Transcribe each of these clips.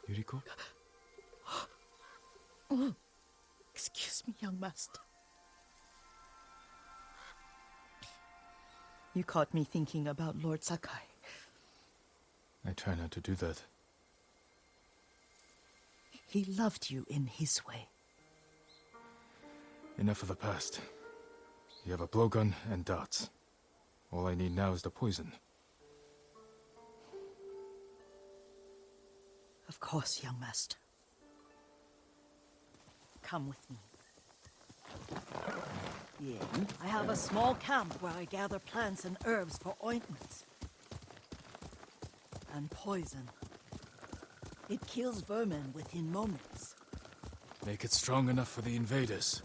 Yuriko? Oh, excuse me, young master. You caught me thinking about Lord Sakai. I try not to do that. He loved you in his way. Enough of the past. You have a blowgun and darts. All I need now is the poison. Of course, young master. Come with me. Yeah, I have a small camp where I gather plants and herbs for ointments. And poison. It kills vermin within moments. Make it strong enough for the invaders.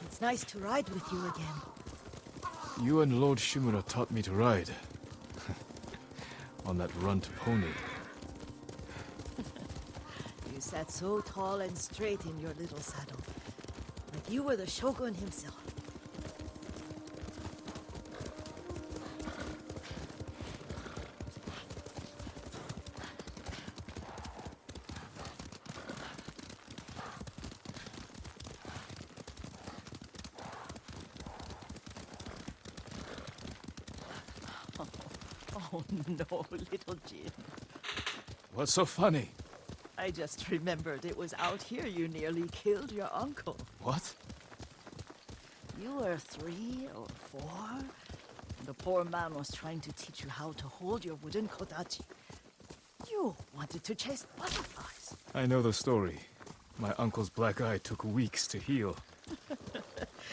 It's nice to ride with you again. You and Lord Shimura taught me to ride. On that runt pony. You sat so tall and straight in your little saddle. Like you were the shogun himself. Oh no, little Jin. What's so funny? I just remembered it was out here you nearly killed your uncle. What? You were 3 or 4? The poor man was trying to teach you how to hold your wooden kodachi. You wanted to chase butterflies. I know the story. My uncle's black eye took weeks to heal.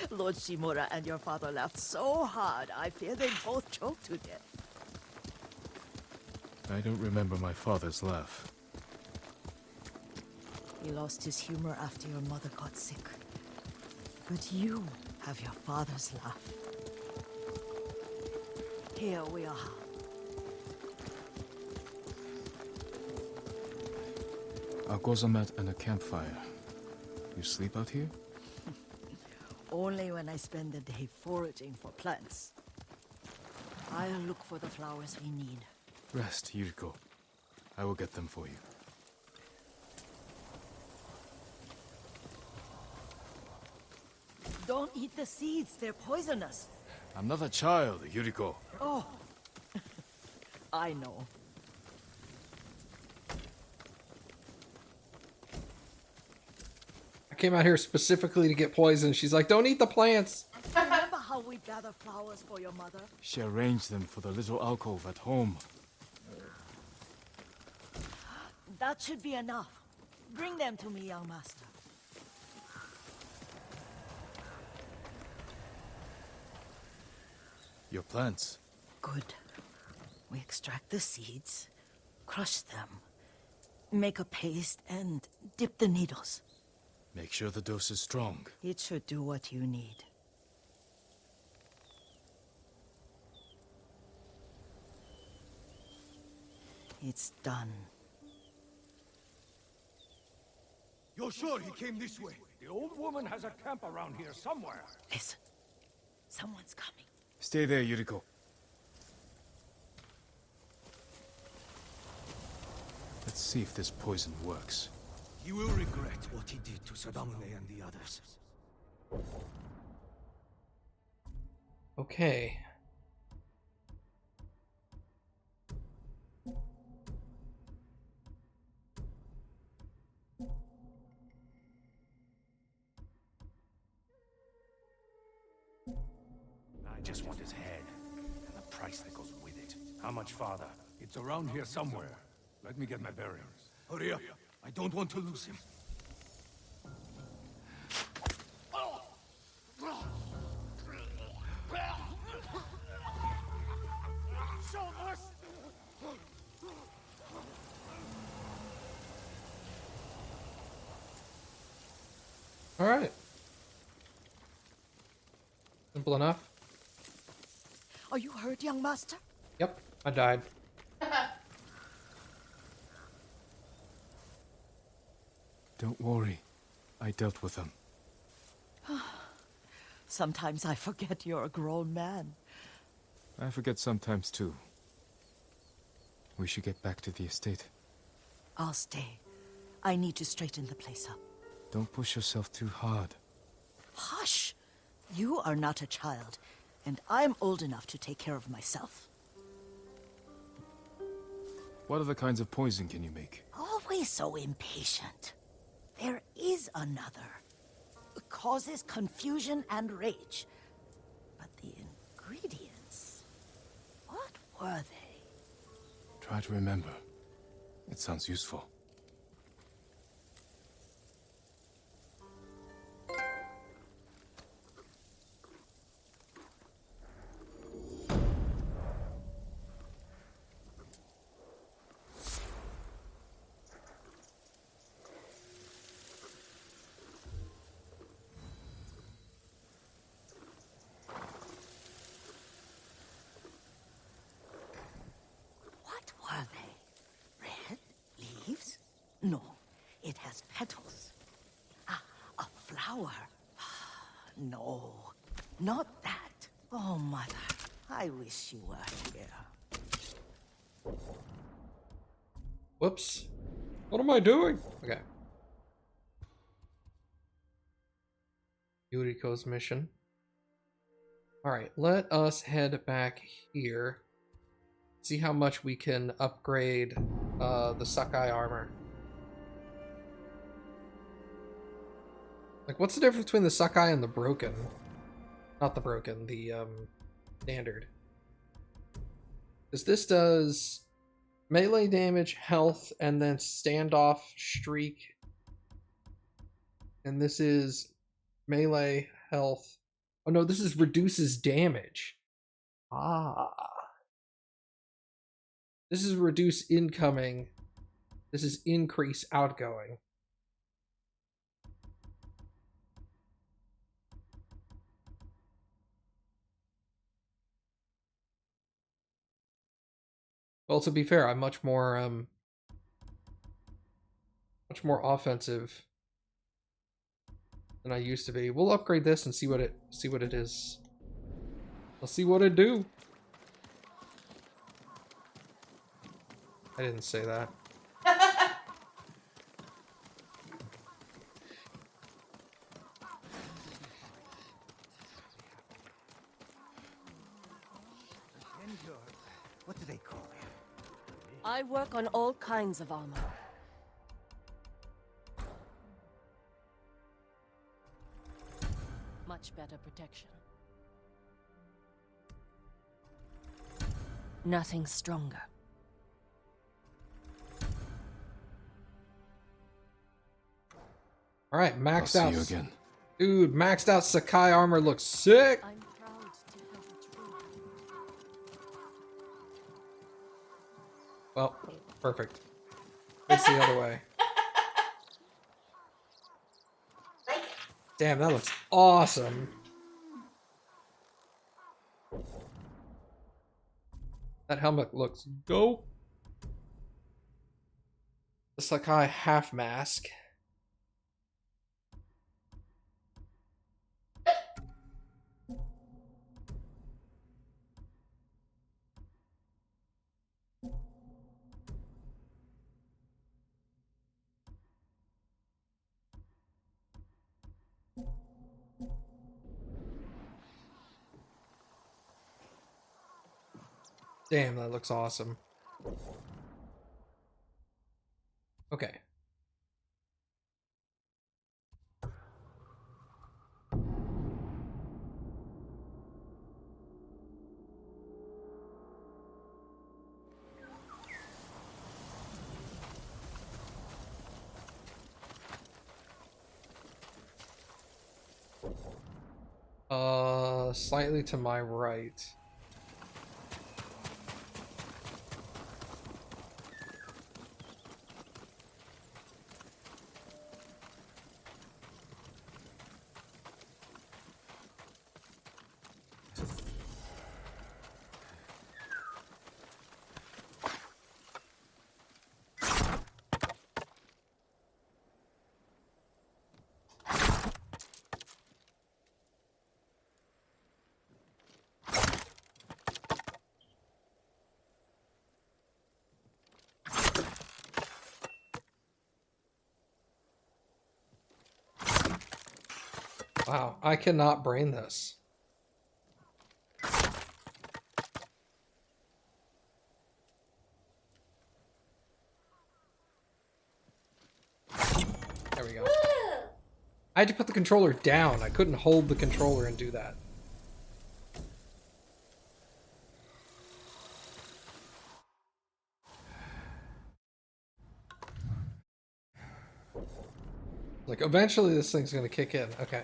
Lord Shimura and your father laughed so hard, I fear they both choked to death. I don't remember my father's laugh. He lost his humor after your mother got sick. But you have your father's laugh. Here we are. A gozamat and a campfire. You sleep out here? Only when I spend the day foraging for plants. I'll look for the flowers we need. Rest, Yuriko. I will get them for you. Don't eat the seeds, they're poisonous. I'm not a child, Yuriko. Oh, I know. I came out here specifically to get poison. She's like, don't eat the plants. Remember how we gather flowers for your mother? She arranged them for the little alcove at home. That should be enough. Bring them to me, young master. Your plants. Good. We extract the seeds, crush them, make a paste, and dip the needles. Make sure the dose is strong. It should do what you need. It's done. You're sure he came this way? The old woman has a camp around here somewhere. Listen. Someone's coming. Stay there, Yuriko. Let's see if this poison works. He will regret what he did to Sadamune and the others. Okay. I just want his head, and the price that goes with it. How much farther? It's around here somewhere. Let me get my bearings. Hurry up. I don't want to lose him. Alright. Simple enough. Are you hurt, young master? Yep, I died. Don't worry. I dealt with them. Sometimes I forget you're a grown man. I forget sometimes too. We should get back to the estate. I'll stay. I need to straighten the place up. Don't push yourself too hard. Hush! You are not a child, and I'm old enough to take care of myself. What other kinds of poison can you make? Always so impatient. There is another. It causes confusion and rage. But the ingredients... what were they? Try to remember. It sounds useful. What were they? Red leaves? No, it has petals. Ah, a flower. No, not that. Oh, mother, I wish you were here. Whoops. What am I doing? Okay. Yuriko's mission. Alright, let us head back here. See how much we can upgrade the Sakai armor. Like, what's the difference between the Sakai and the broken? Not the broken, the standard. Because this does melee damage, health, and then standoff, streak. And this is melee, health. Oh no, this is reduces damage. Ah. This is reduce incoming. This is increase outgoing. Well, to be fair, I'm much more offensive than I used to be. We'll upgrade this and see what it is. Let's see what it do. I didn't say that. What do they call it? I work on all kinds of armor. Much better protection. Nothing stronger. All right, maxed I'll out. see you again. Dude, maxed out Sakai armor looks sick. I'm proud to help a true. Well, perfect. It's the other way. Damn, that looks awesome. That helmet looks dope. The Sakai half mask. Damn, that looks awesome. Okay. Slightly to my right. Wow, I cannot brain this. There we go. I had to put the controller down. I couldn't hold the controller and do that. Like, eventually this thing's gonna kick in. Okay.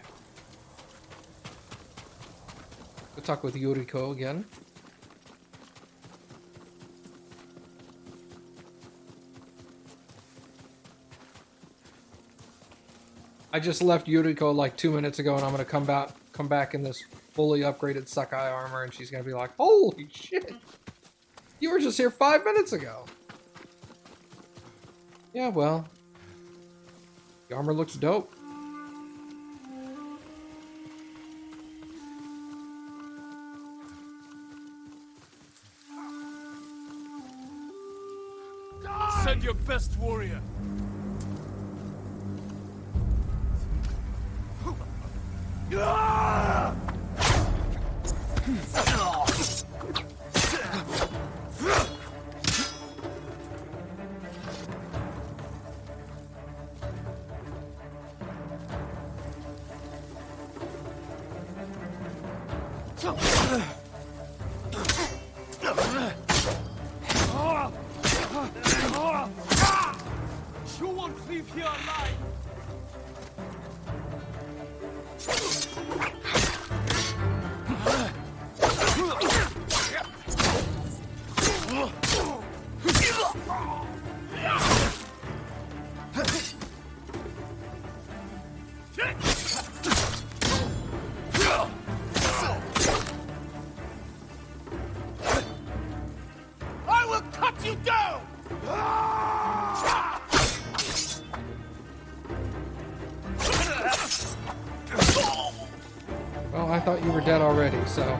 Go talk with Yuriko again. I just left Yuriko like 2 minutes ago, and I'm gonna come back in this fully upgraded Sakai armor, and she's gonna be like, "Holy shit! You were just here 5 minutes ago." Yeah, well, the armor looks dope. Send your best warrior. You won't leave here alive. I will cut you down. Well, I thought you were dead already, so.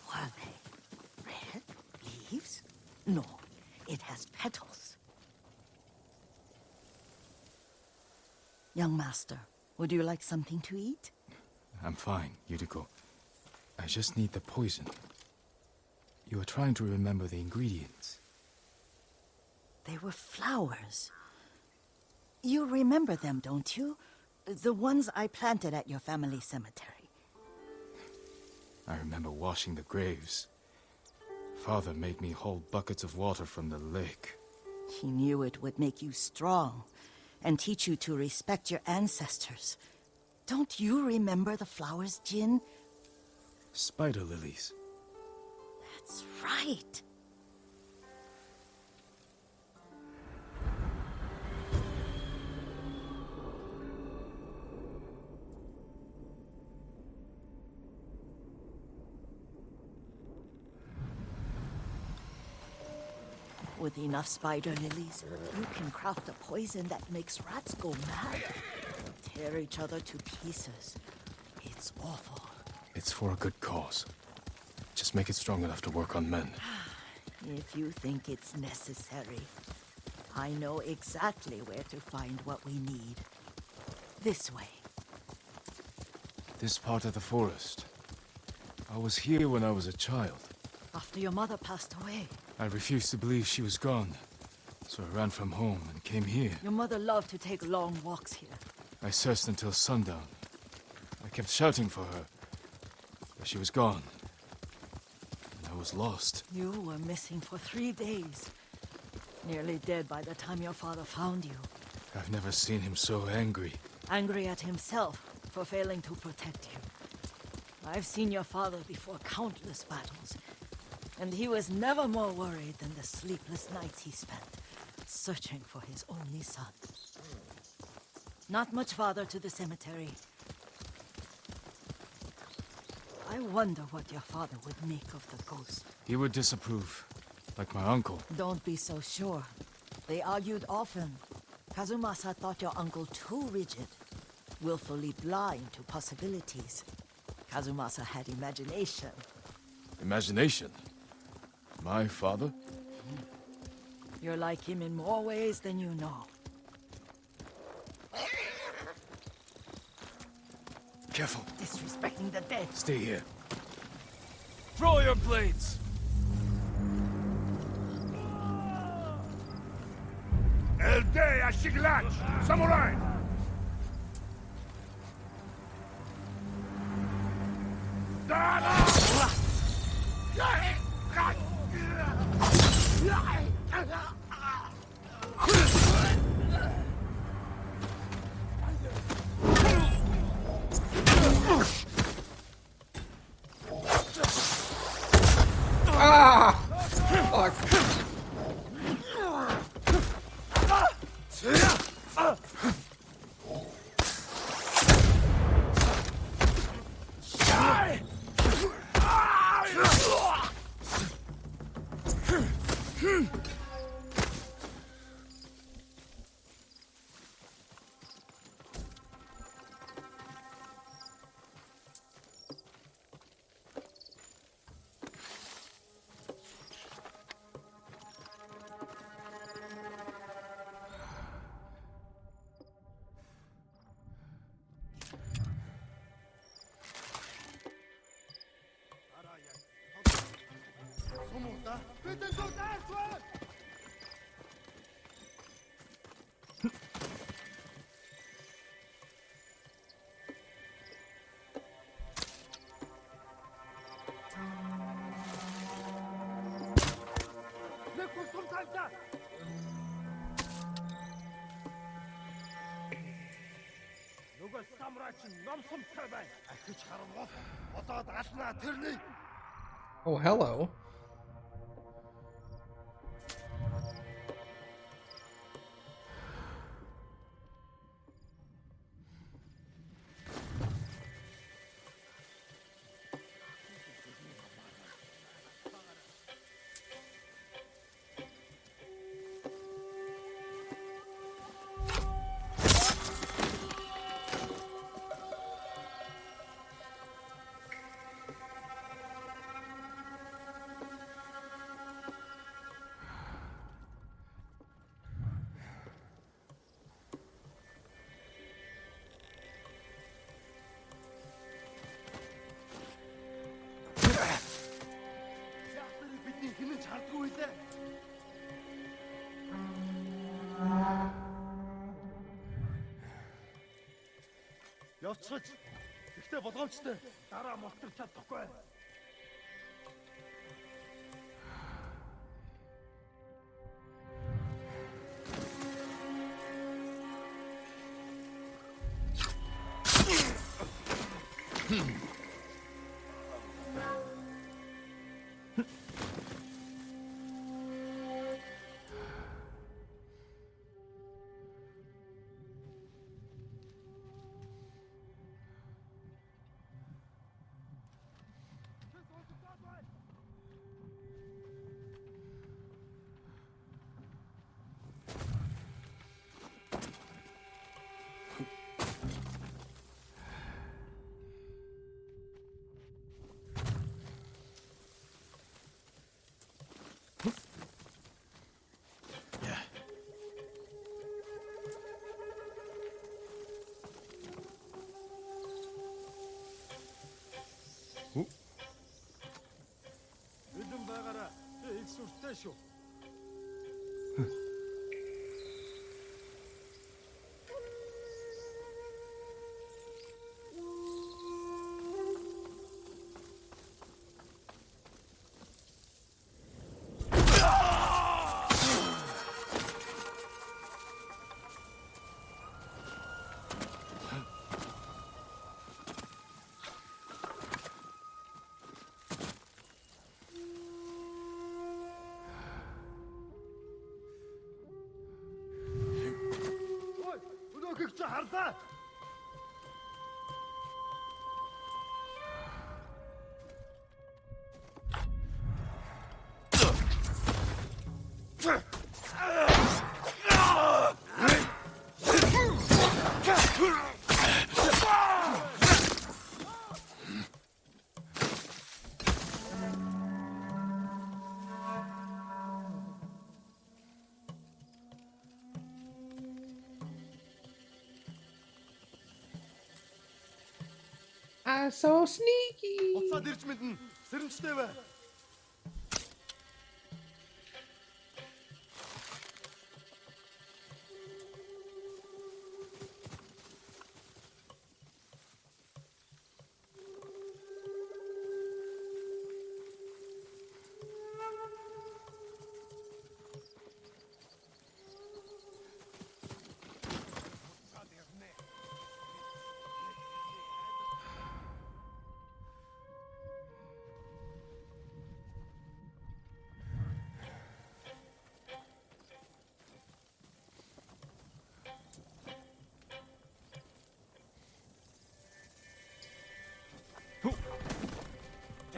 What are they? Red leaves? No, it has petals. Young master, would you like something to eat? I'm fine, Yuriko. I just need the poison. You are trying to remember the ingredients. They were flowers. You remember them, don't you? The ones I planted at your family cemetery. I remember washing the graves. Father made me hold buckets of water from the lake. He knew it would make you strong and teach you to respect your ancestors. Don't you remember the flowers, Jin? Spider lilies. That's right. With enough spider lilies, you can craft a poison that makes rats go mad. Tear each other to pieces. It's awful. It's for a good cause. Just make it strong enough to work on men. If you think it's necessary, I know exactly where to find what we need. This way. This part of the forest. I was here when I was a child. After your mother passed away. I refused to believe she was gone. So I ran from home and came here. Your mother loved to take long walks here. I searched until sundown. I kept shouting for her. But she was gone. And I was lost. You were missing for 3 days. Nearly dead by the time your father found you. I've never seen him so angry. Angry at himself for failing to protect you. I've seen your father before countless battles, and he was never more worried than the sleepless nights he spent searching for his only son. Not much farther to the cemetery. I wonder what your father would make of the ghost. He would disapprove, like my uncle. Don't be so sure. They argued often. Kazumasa thought your uncle too rigid, willfully blind to possibilities. Kazumasa had imagination. Imagination? My father? You're like him in more ways than you know. Careful. Disrespecting the dead. Stay here. Throw your blades! Elde Ashiglac! Samurai! Ah! Fuck. Нөгөө самурай чинь номсомтой байна. Ахиж харангуул болоод алнаа тэрний. Oh, hello. Бидний хинэн чардгүй лээ. Явцгач. Гэхдээ болгоомжтой. Дараа мултарч чадахгүй. I'm so sneaky. Буцаад ирж мэднэ. Сэрэмжтэй бай.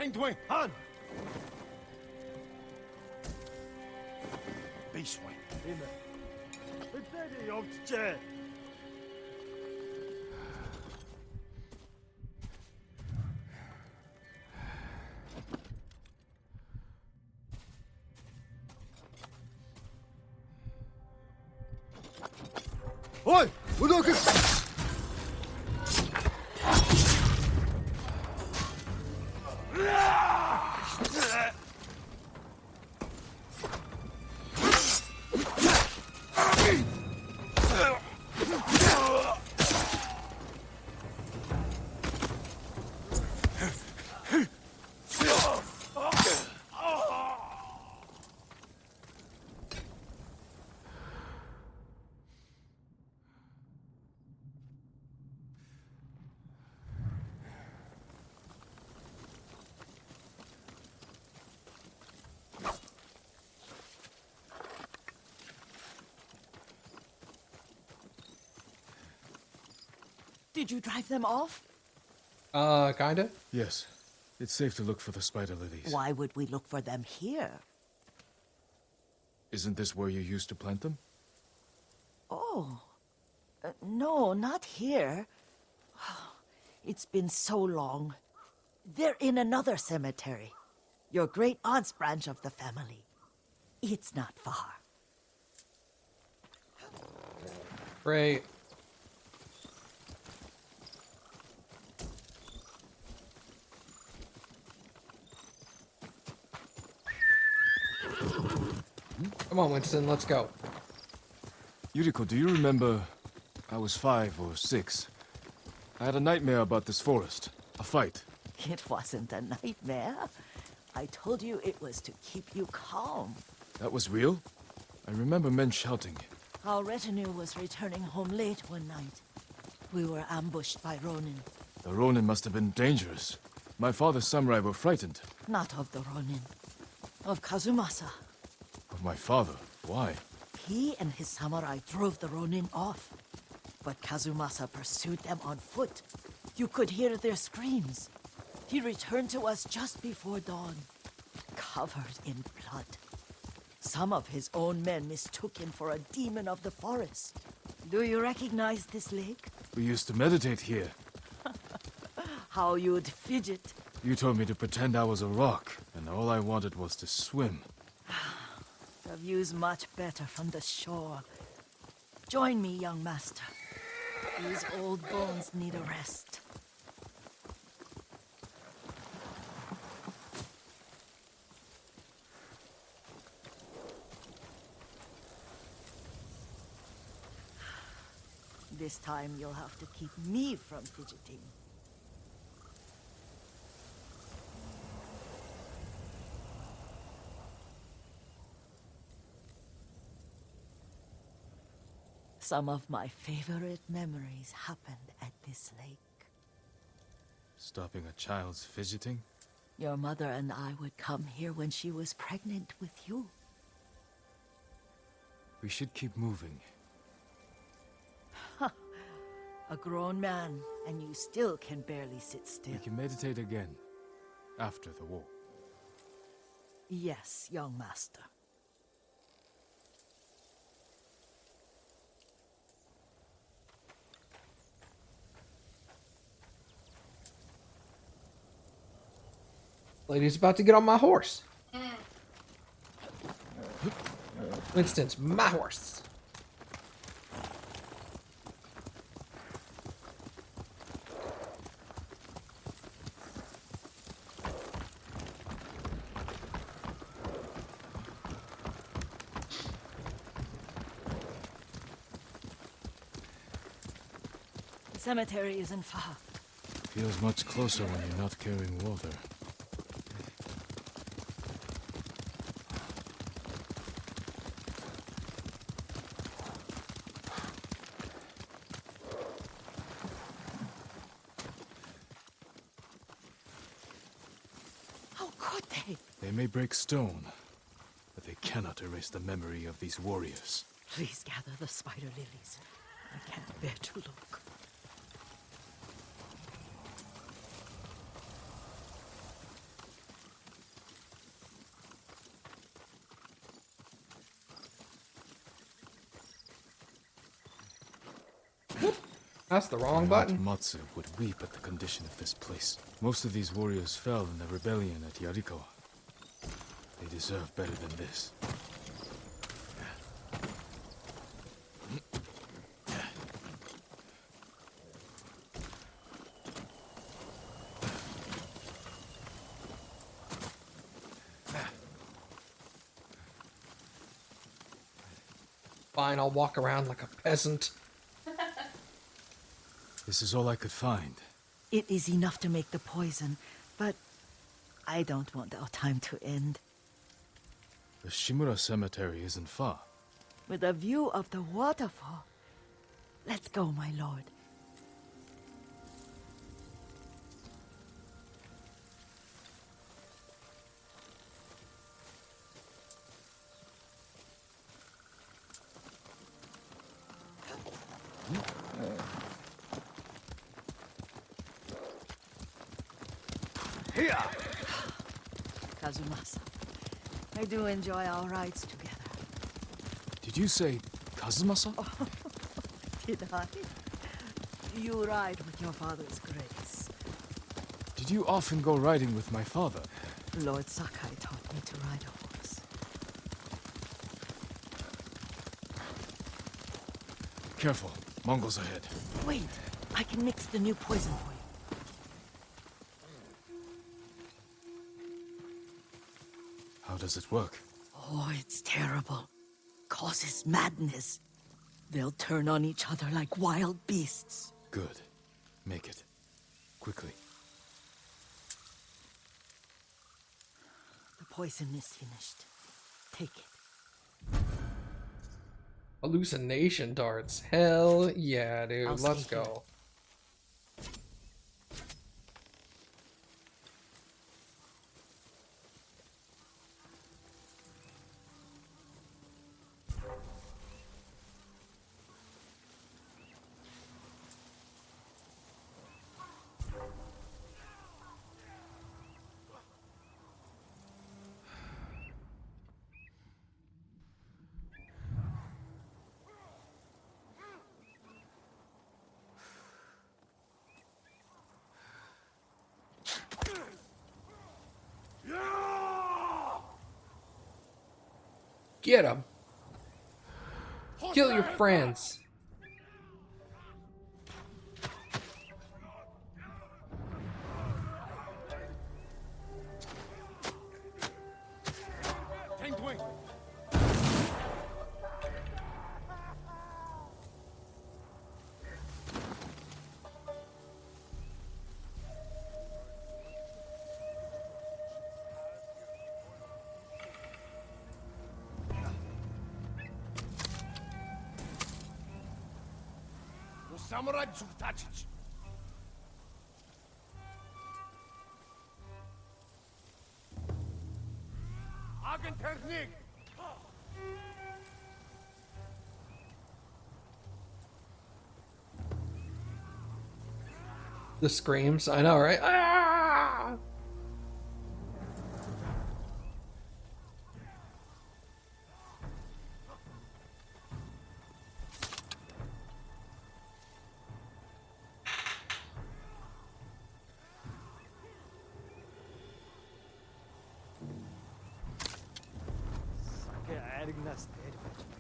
Тэнгдвэн хаан. Биш бай. Тийм ээ. Бидээ явчихжээ. Ой, өнөөхөс. Did you drive them off? Kinda. Yes. It's safe to look for the spider lilies. Why would we look for them here? Isn't this where you used to plant them? Oh. No, not here. It's been so long. They're in another cemetery. Your great aunt's branch of the family. It's not far. Great. Come on, Winston, let's go. Yuriko, do you remember? I was 5 or 6. I had a nightmare about this forest. A fight. It wasn't a nightmare. I told you it was to keep you calm. That was real? I remember men shouting. Our retinue was returning home late one night. We were ambushed by Ronin. The Ronin must have been dangerous. My father's samurai were frightened. Not of the Ronin. Of Kazumasa. Of my father. Why? He and his samurai drove the Ronin off. But Kazumasa pursued them on foot. You could hear their screams. He returned to us just before dawn, covered in blood. Some of his own men mistook him for a demon of the forest. Do you recognize this lake? We used to meditate here. How you'd fidget. You told me to pretend I was a rock, and all I wanted was to swim. The view's much better from the shore. Join me, young master. These old bones need a rest. This time you'll have to keep me from fidgeting. Some of my favorite memories happened at this lake. Stopping a child's fidgeting? Your mother and I would come here when she was pregnant with you. We should keep moving. A grown man, and you still can barely sit still. We can meditate again. After the war. Yes, young master. Lady's about to get on my horse. Winston's my horse. The cemetery isn't far. Feels much closer when you're not carrying water. How could they? They may break stone, but they cannot erase the memory of these warriors. Please gather the spider lilies. I can't bear to look. That's the wrong Aunt button. Matsu would weep at the condition of this place. Most of these warriors fell in the rebellion at Yarikawa. They deserve better than this. Fine, I'll walk around like a peasant. This is all I could find. It is enough to make the poison, but I don't want our time to end. The Shimura Cemetery isn't far. With a view of the waterfall. Let's go, my lord. Here! Kazumasa, I do enjoy our rides together. Did you say Kazumasa? Did I? You ride with your father's grace. Did you often go riding with my father? Lord Sakai taught me to ride a horse. Careful, Mongols ahead. Wait, I can mix the new poison for you. How does it work? Oh, it's terrible. Causes madness. They'll turn on each other like wild beasts. Good. Make it. Quickly. The poison is finished. Take it. Hallucination darts. Hell yeah, dude. I'll Let's stay here. go. Get him. Kill your friends. Samurai Tsuktachi. Agentechnik! The screams, I know, right? Ah! Sake ergnas dervet.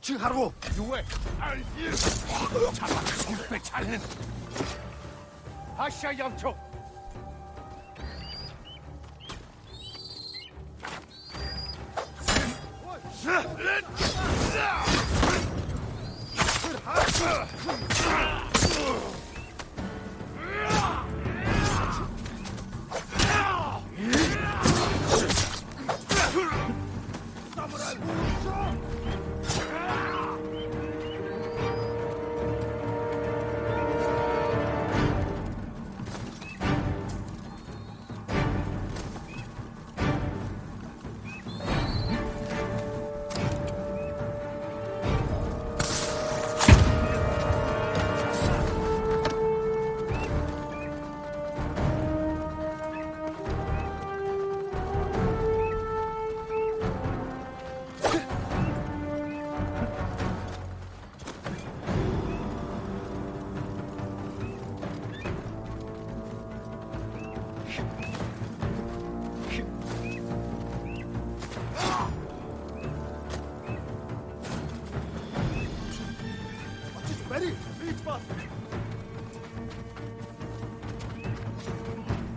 칭하루 유해 알길 자막 손빼 잘는 아시아 양초 Ready? Reach fast.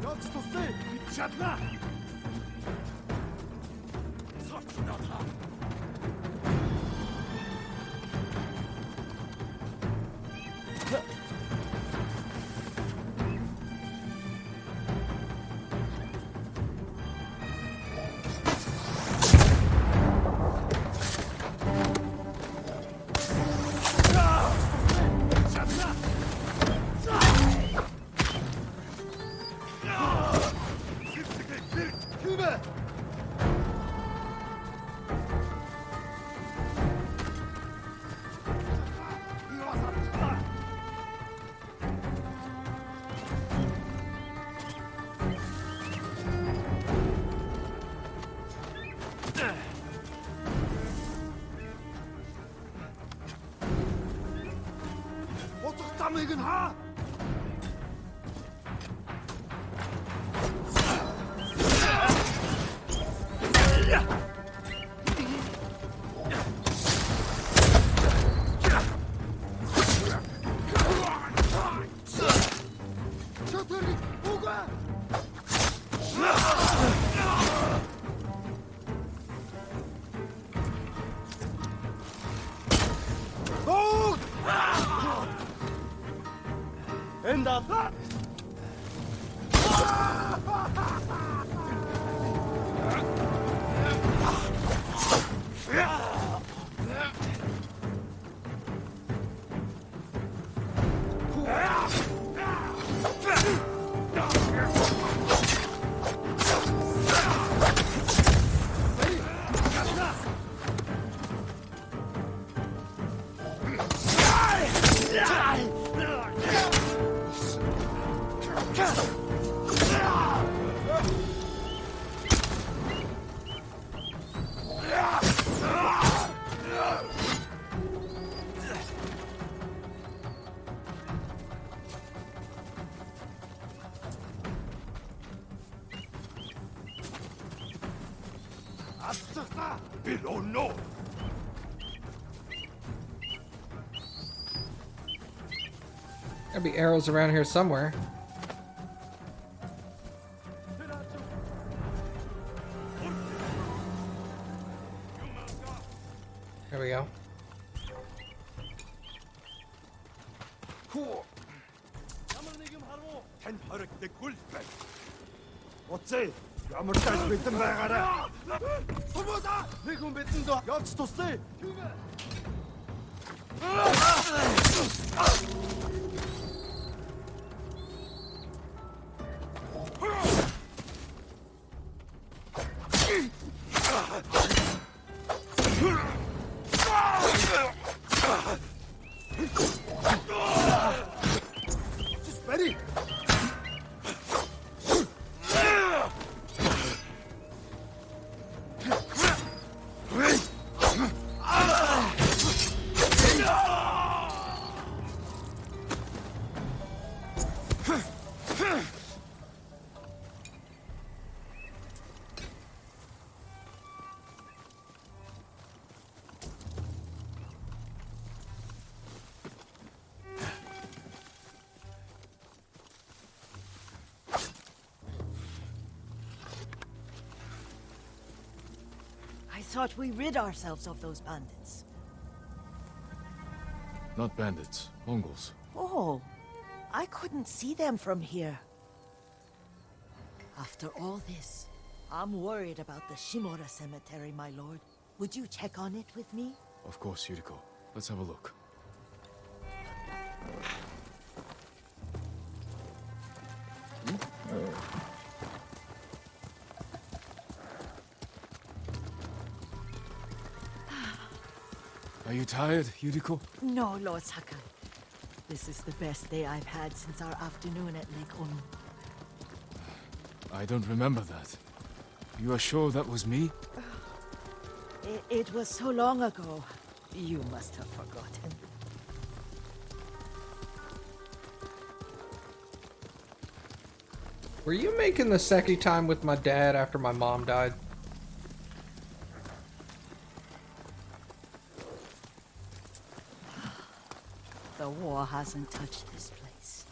Not to stay. 미쳤나? 서치나다 Below no. Gotta be arrows around here somewhere. There we go. 어째 ямар ч аль битэн байгаарай. Сумуудаа нэг хүн бидэнд явж туслая. Just ready. I thought we rid ourselves of those bandits. Not bandits, Mongols. Oh, I couldn't see them from here. After all this, I'm worried about the Shimura cemetery, my lord. Would you check on it with me? Of course, Yuriko. Let's have a look. Are you tired, Yuriko? No, Lord Sakai. This is the best day I've had since our afternoon at Lake Onu. I don't remember that. You are sure that was me? It was so long ago. You must have forgotten. Were you making the Seki time with my dad after my mom died? The war hasn't touched this place.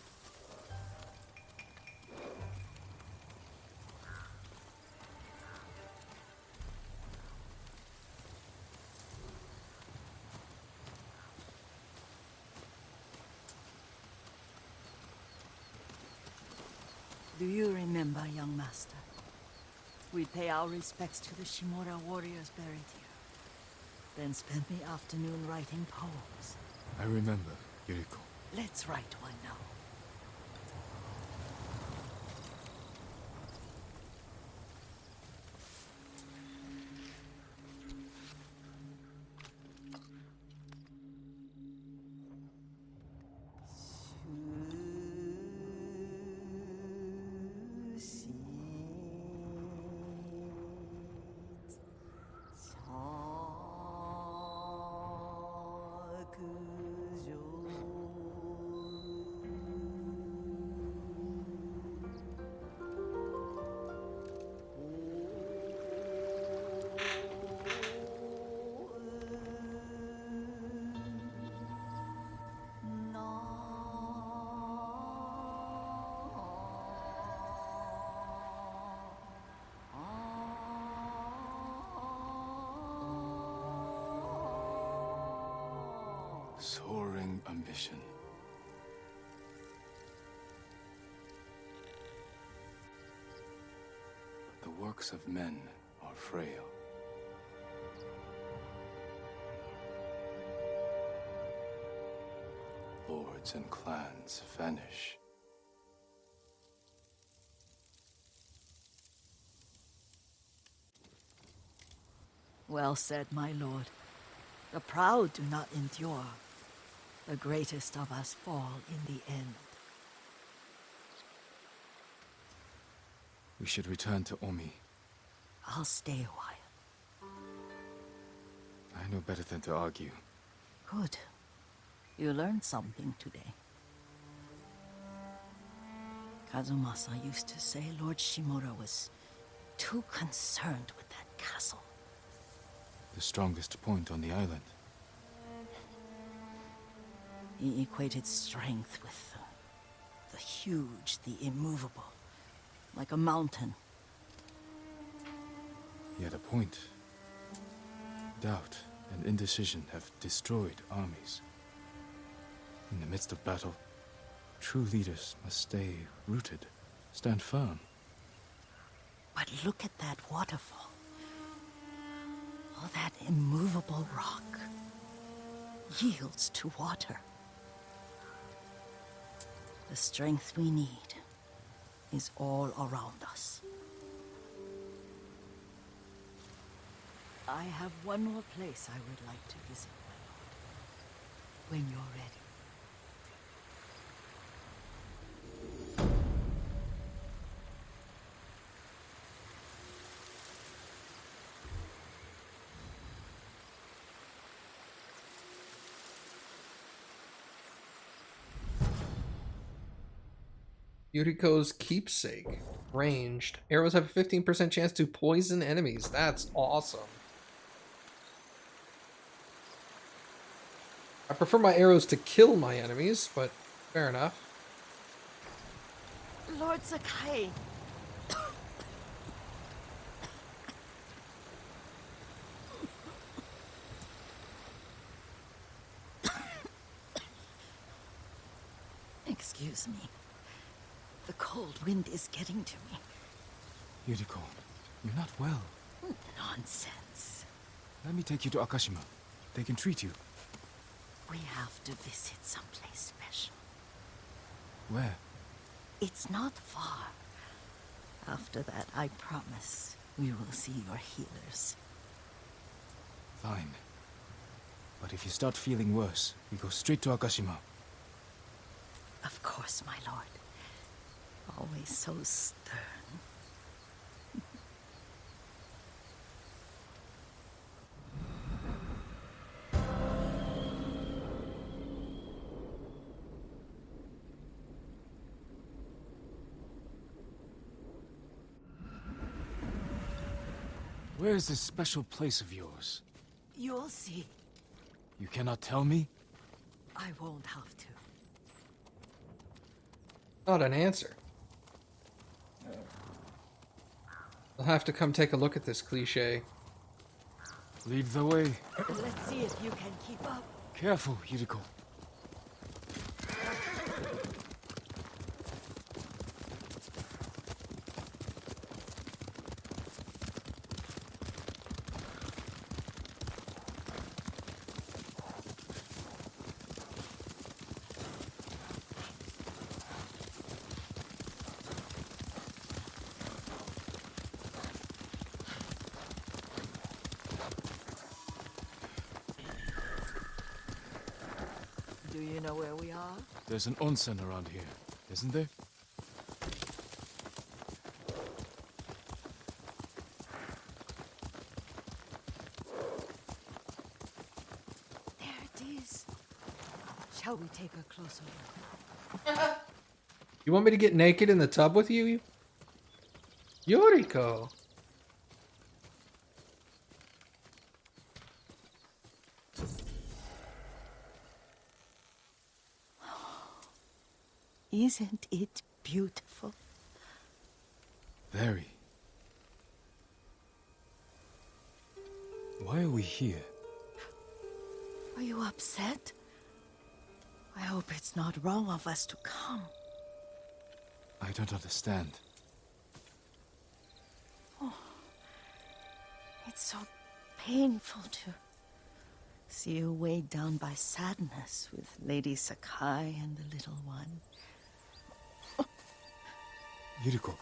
Do you remember, young master? We pay our respects to the Shimura warriors buried here, then spend the afternoon writing poems. I remember, Yuriko. Let's write one now. Soaring ambition. The works of men are frail. Lords and clans vanish. Well said, my lord. The proud do not endure. The greatest of us fall in the end. We should return to Omi. I'll stay a while. I know better than to argue. Good. You learned something today. Kazumasa used to say Lord Shimura was too concerned with that castle. The strongest point on the island. He equated strength with the huge, the immovable, like a mountain. He had a point. Doubt and indecision have destroyed armies. In the midst of battle, true leaders must stay rooted, stand firm. But look at that waterfall. All that immovable rock yields to water. The strength we need is all around us. I have one more place I would like to visit, my lord. When you're ready. Yuriko's keepsake. Ranged. Arrows have a 15% chance to poison enemies. That's awesome. I prefer my arrows to kill my enemies, but fair enough. Lord Sakai. Excuse me. The cold wind is getting to me. Yuriko, you're not well. Nonsense. Let me take you to Akashima. They can treat you. We have to visit someplace special. Where? It's not far. After that, I promise we will see your healers. Fine. But if you start feeling worse, we go straight to Akashima. Of course, my lord. Always so stern. Where is this special place of yours? You'll see. You cannot tell me? I won't have to. Not an answer. I'll have to come take a look at this cliche. Lead the way. Let's see if you can keep up. Careful, Yuriko. Do you know where we are? There's an onsen around here, isn't there? There it is. Shall we take a closer look? You want me to get naked in the tub with you? Yuriko! Isn't it beautiful? Very. Why are we here? Are you upset? I hope it's not wrong of us to come. I don't understand. It's so painful to see you weighed down by sadness with Lady Sakai and the little one. Yuriko,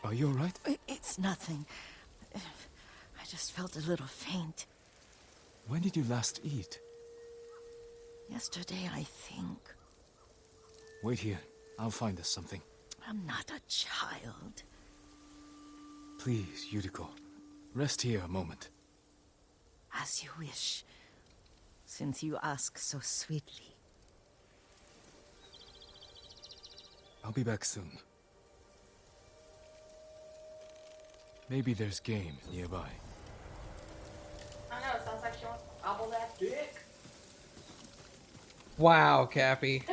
are you alright? It's nothing. I just felt a little faint. When did you last eat? Yesterday, I think. Wait here. I'll find us something. I'm not a child. Please, Yuriko. Rest here a moment. As you wish, since you ask so sweetly. I'll be back soon. Maybe there's game nearby. I know, it sounds like she wants to gobble that dick. Wow, Cappy.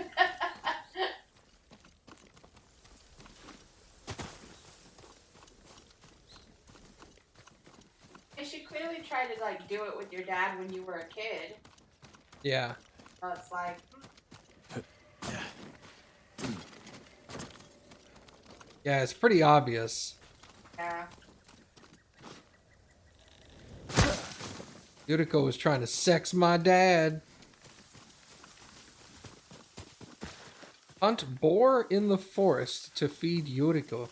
And she clearly tried to, like, do it with your dad when you were a kid. Yeah. So it's like... Yeah, it's pretty obvious. Yeah. Yuriko was trying to sex my dad. Hunt boar in the forest to feed Yuriko.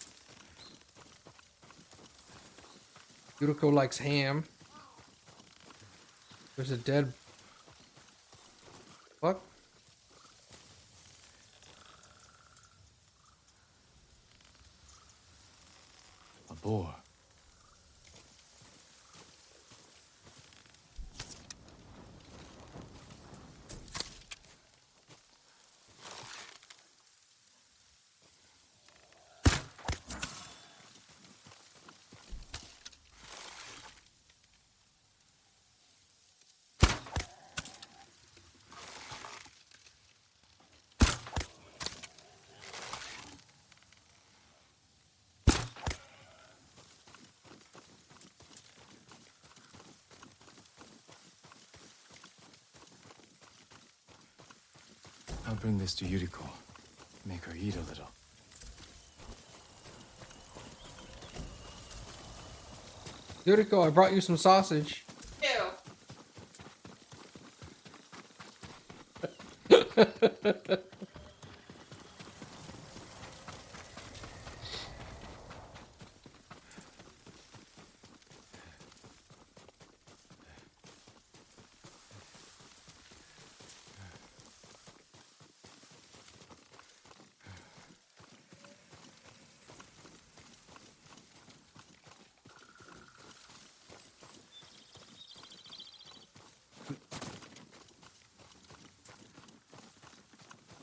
Yuriko likes ham. There's a dead... What? A boar. I'll bring this to Yuriko. Make her eat a little. Yuriko, I brought you some sausage. Ew.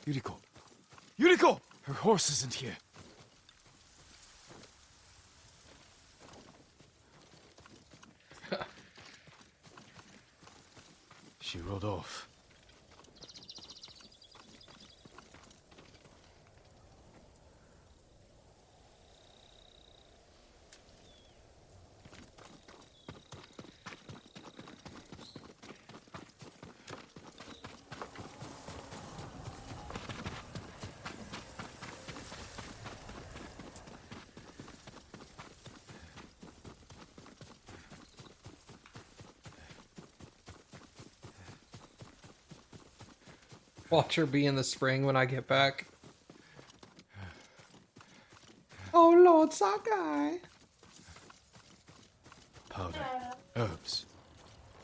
Yuriko! Yuriko! Her horse isn't here. She rode off. Watch her be in the spring when I get back. Oh, Lord Sakai. Powder. Herbs.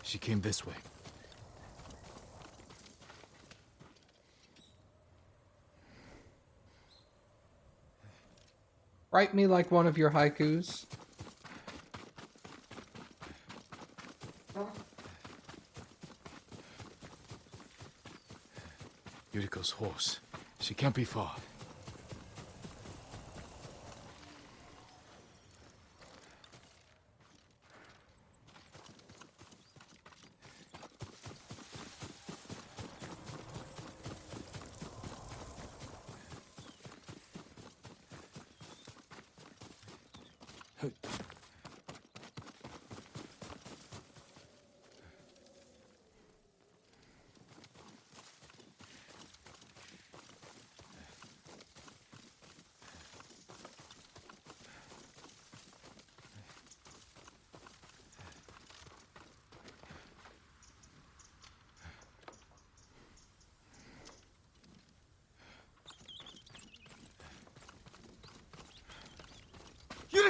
She came this way. Write me like one of your haikus. Yuriko's horse. She can't be far.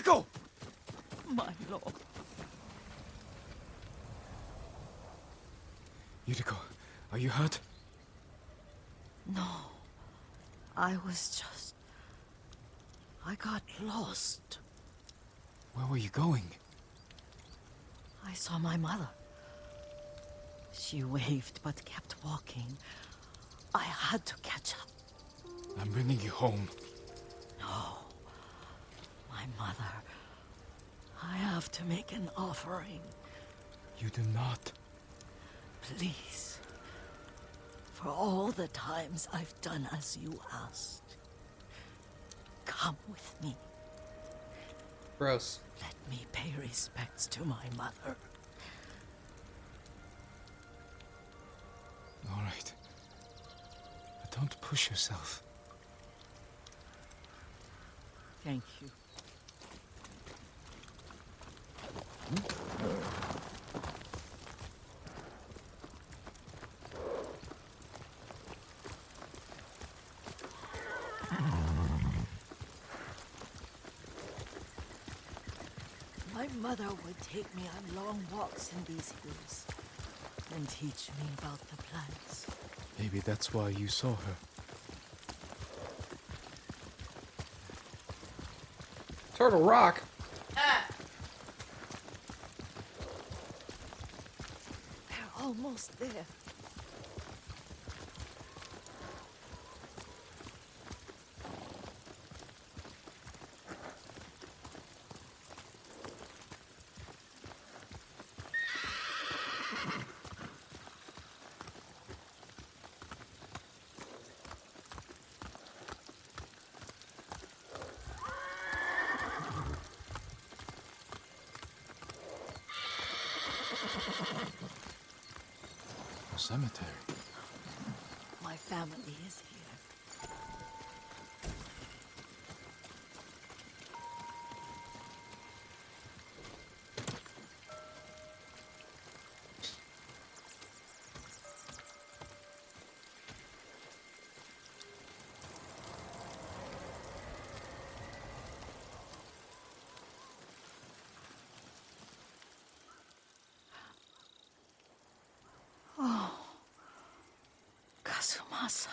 Yuriko! My lord. Yuriko, are you hurt? No. I was just... I got lost. Where were you going? I saw my mother. She waved but kept walking. I had to catch up. I'm bringing you home. No. My mother. I have to make an offering. You do not. Please. For all the times I've done as you asked. Come with me. Gross. Let me pay respects to my mother. All right. But don't push yourself. Thank you. My mother would take me on long walks in these hills and teach me about the plants. Maybe that's why you saw her. Turtle Rock. They're almost there. A cemetery. My family is here. Kazumasa.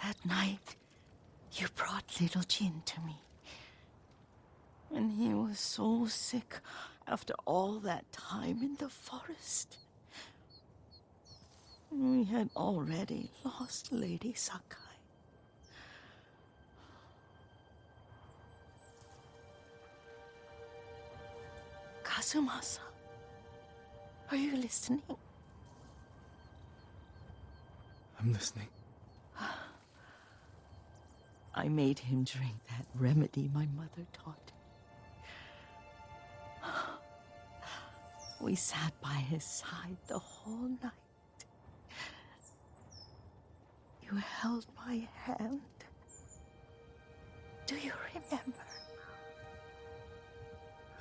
That night, you brought little Jin to me. And he was so sick after all that time in the forest. We had already lost Lady Sakai. Kazumasa, are you listening? I'm listening. I made him drink that remedy my mother taught him. We sat by his side the whole night. You held my hand. Do you remember?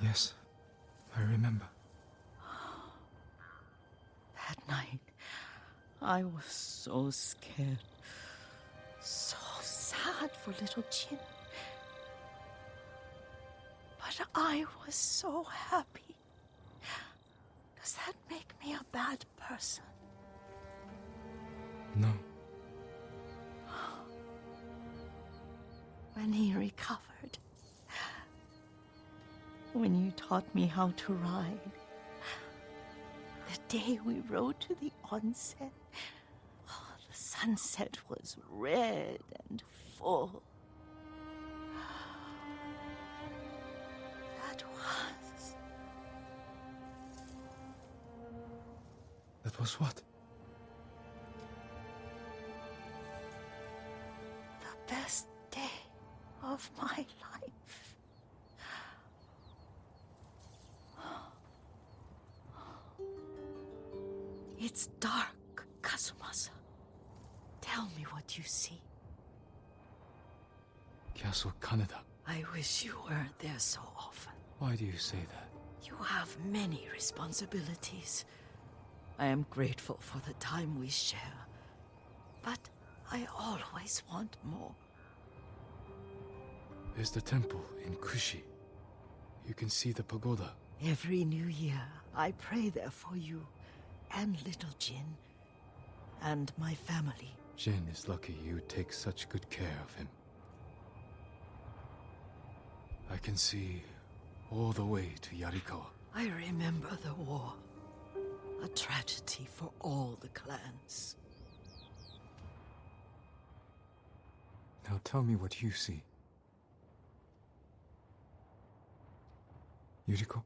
Yes, I remember. That night, I was so scared. So sad for little Jin. But I was so happy. Does that make me a bad person? No. When he recovered, when you taught me how to ride, the day we rode to the onsen, the sunset was red and full. That was... That was what? the best day of my life. It's dark, Kazumasa. Tell me what you see. Castle Kaneda. I wish you weren't there so often. Why do you say that? You have many responsibilities. I am grateful for the time we share, but I always want more. There's the temple in Kushi. You can see the pagoda. Every new year, I pray there for you, and little Jin, and my family. Jin is lucky you take such good care of him. I can see all the way to Yarikawa. I remember the war. A tragedy for all the clans. Now tell me what you see. Yuriko?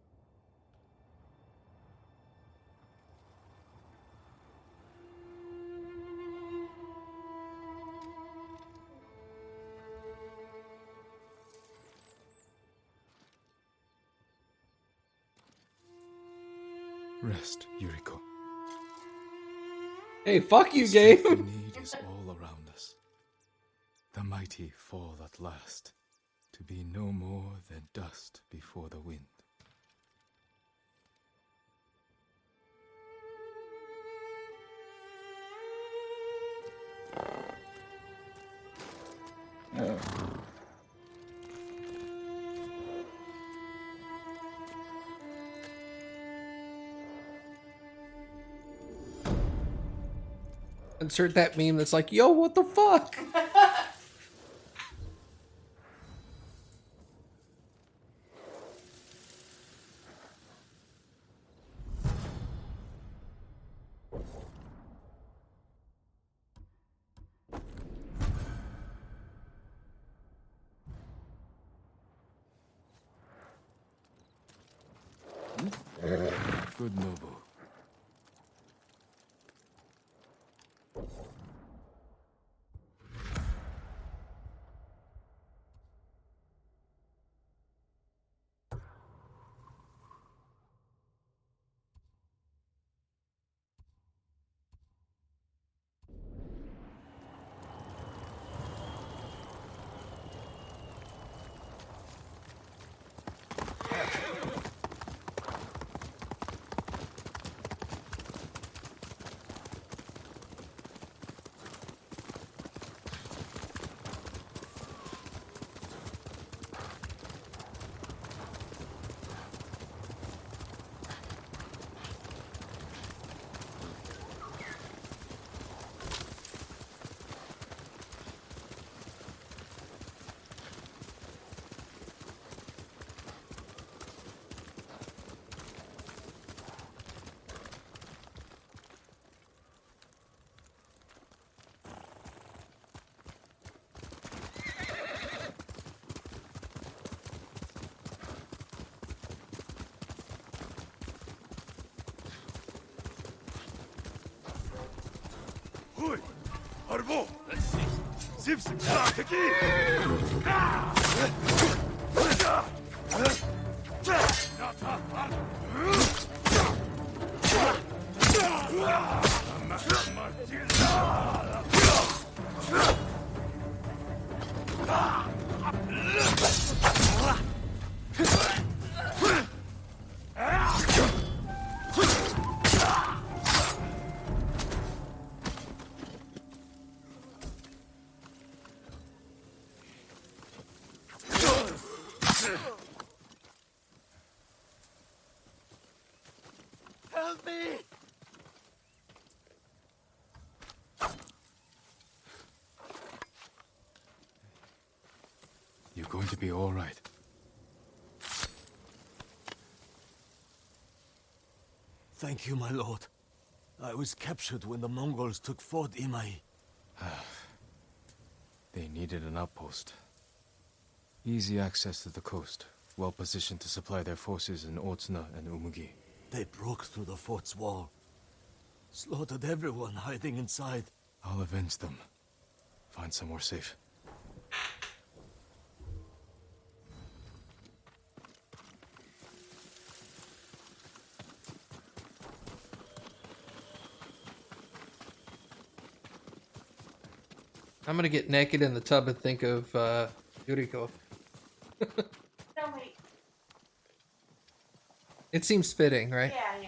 Rest, Yuriko. Hey, fuck you, Strength game! in need is all around us. The mighty fall at last, to be no more than dust before the wind. Insert that meme that's like, yo, what the fuck? Good Nobu. Hui! Harbo! Zipsim! Taki! Help me! You're going to be all right. Thank you, my lord. I was captured when the Mongols took Fort Imai. They needed an outpost. Easy access to the coast, well positioned to supply their forces in Otsuna and Umugi. They broke through the fort's wall. Slaughtered everyone hiding inside. I'll avenge them. Find somewhere safe. I'm gonna get naked in the tub and think of Yuriko. No, wait. It seems fitting, right? Yeah,